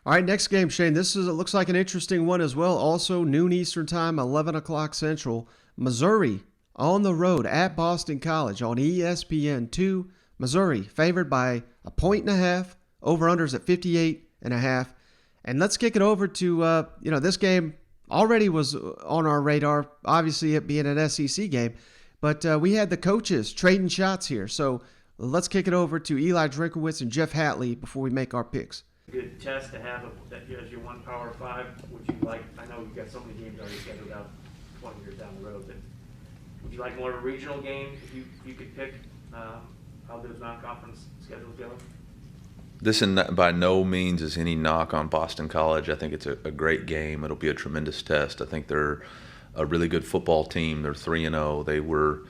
All right, next game, Shane. It looks like an interesting one as well. Also, noon Eastern time, 11 o'clock Central. Missouri on the road at Boston College on ESPN2. Missouri favored by a point and a half. Over-unders at 58 and a half. And let's kick it over to, this game already was on our radar, obviously it being an SEC game. But we had the coaches trading shots here. So let's kick it over to Eli Drinkowitz and Jeff Hatley before we make our picks. Good test to have that as your one Power Five. Would you like? I know you've got so many games already scheduled out 20 years down the road, but would you like more of a regional game if you could pick how those non-conference schedules go? This by no means is any knock on Boston College. I think it's a great game. It'll be a tremendous test. I think they're a really good football team. They're 3-0. They were,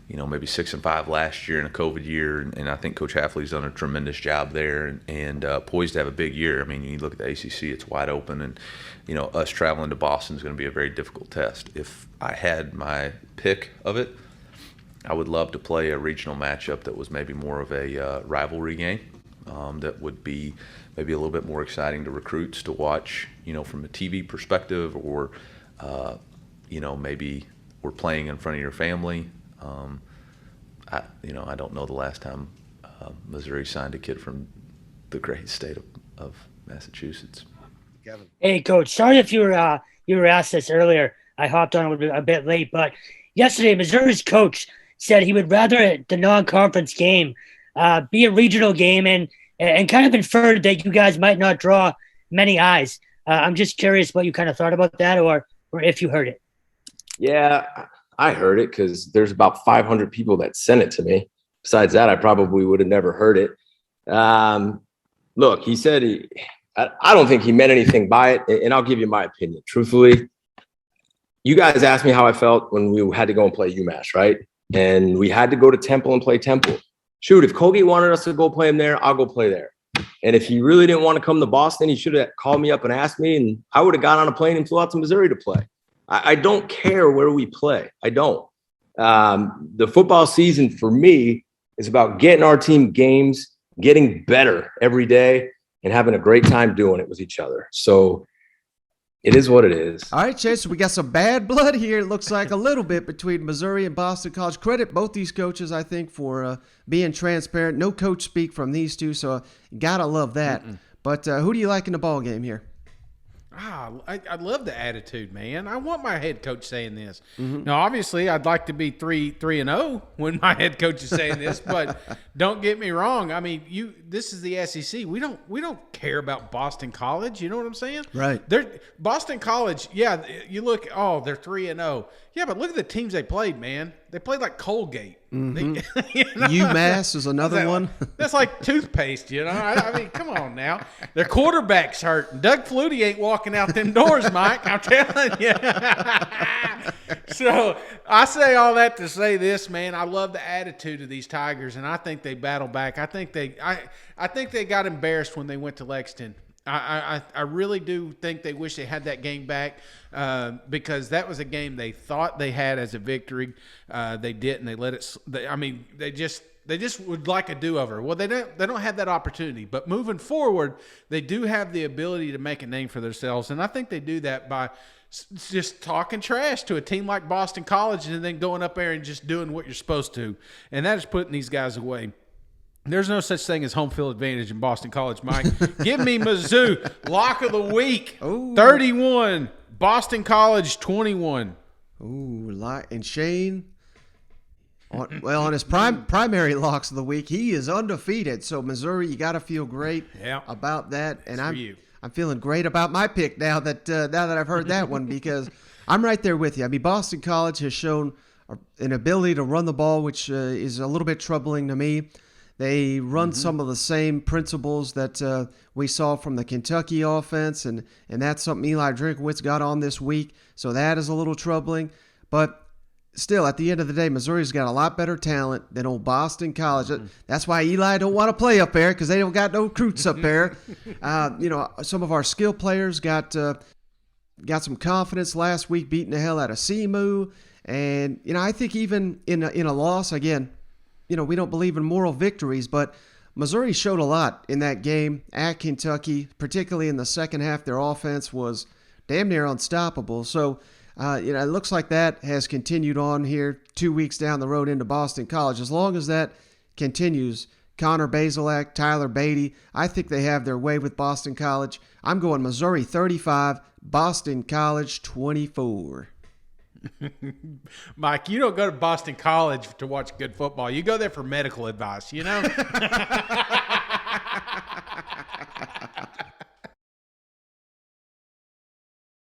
maybe 6-5 last year in a COVID year, and I think Coach Hafley's done a tremendous job there and poised to have a big year. I mean, you look at the ACC; it's wide open, and us traveling to Boston is going to be a very difficult test. If I had my pick of it, I would love to play a regional matchup that was maybe more of a rivalry game. That would be maybe a little bit more exciting to recruits to watch, from a TV perspective, or maybe we're playing in front of your family. I don't know the last time Missouri signed a kid from the great state of Massachusetts. Kevin. Hey, Coach. Sorry if you were asked this earlier. I hopped on a bit late, but yesterday Missouri's coach said he would rather the non-conference game be a regional game and kind of inferred that you guys might not draw many eyes. I'm just curious what you kind of thought about that, or if you heard it. Yeah, I heard it because there's about 500 people that sent it to me. Besides that, I probably would have never heard it. Look, he said I don't think he meant anything by it, and I'll give you my opinion. Truthfully, you guys asked me how I felt when we had to go and play UMass, right? And we had to go to Temple and play Temple. Shoot, if Colgate wanted us to go play him there, I'll go play there. And if he really didn't want to come to Boston, he should have called me up and asked me, and I would have got on a plane and flew out to Missouri to play. I don't care where we play. I don't. The football season for me is about getting our team games, getting better every day, and having a great time doing it with each other. So it is what it is. All right, Chase, we got some bad blood here. It looks like a little bit between Missouri and Boston College. Credit both these coaches, I think, for being transparent. No coach speak from these two, so got to love that. But who do you like in the ball game here? I love the attitude, man. I want my head coach saying this. Now, obviously, I'd like to be 3-0 when my head coach is saying this, but don't get me wrong. I mean, this is the SEC. We don't care about Boston College. You know what I'm saying? Right. Boston College. Yeah, you look. Oh, they're 3-0. Yeah, but look at the teams they played, man. They played like Colgate. UMass is another one. That's like toothpaste, I mean, come on now. Their quarterback's hurt. Doug Flutie ain't walking out them doors, Mike. I'm telling you. So I say all that to say this, man. I love the attitude of these Tigers, and I think they battle back. I think they got embarrassed when they went to Lexington. I really do think they wish they had that game back because that was a game they thought they had as a victory. They didn't. They let it. They just would like a do-over. Well, they don't have that opportunity. But moving forward, they do have the ability to make a name for themselves, and I think they do that by just talking trash to a team like Boston College and then going up there and just doing what you're supposed to, and that is putting these guys away. There's no such thing as home field advantage in Boston College, Mike. Give me Mizzou. Lock of the week. Ooh. 31. Boston College, 21. Ooh, and Shane, on his primary locks of the week, he is undefeated. So, Missouri, you got to feel great about that. And I'm feeling great about my pick now that I've heard that one because I'm right there with you. I mean, Boston College has shown an ability to run the ball, which is a little bit troubling to me. They run some of the same principles that we saw from the Kentucky offense, and that's something Eli Drinkowitz got on this week. So that is a little troubling. But still, at the end of the day, Missouri's got a lot better talent than old Boston College. That's why Eli don't want to play up there because they don't got no recruits up there. Some of our skill players got some confidence last week, beating the hell out of SEMO. And, I think even in a loss, again, we don't believe in moral victories, but Missouri showed a lot in that game at Kentucky, particularly in the second half. Their offense was damn near unstoppable. So, it looks like that has continued on here 2 weeks down the road into Boston College. As long as that continues, Connor Bazelak, Tyler Beatty, I think they have their way with Boston College. I'm going Missouri 35, Boston College 24. Mike, you don't go to Boston College to watch good football. You go there for medical advice, you know?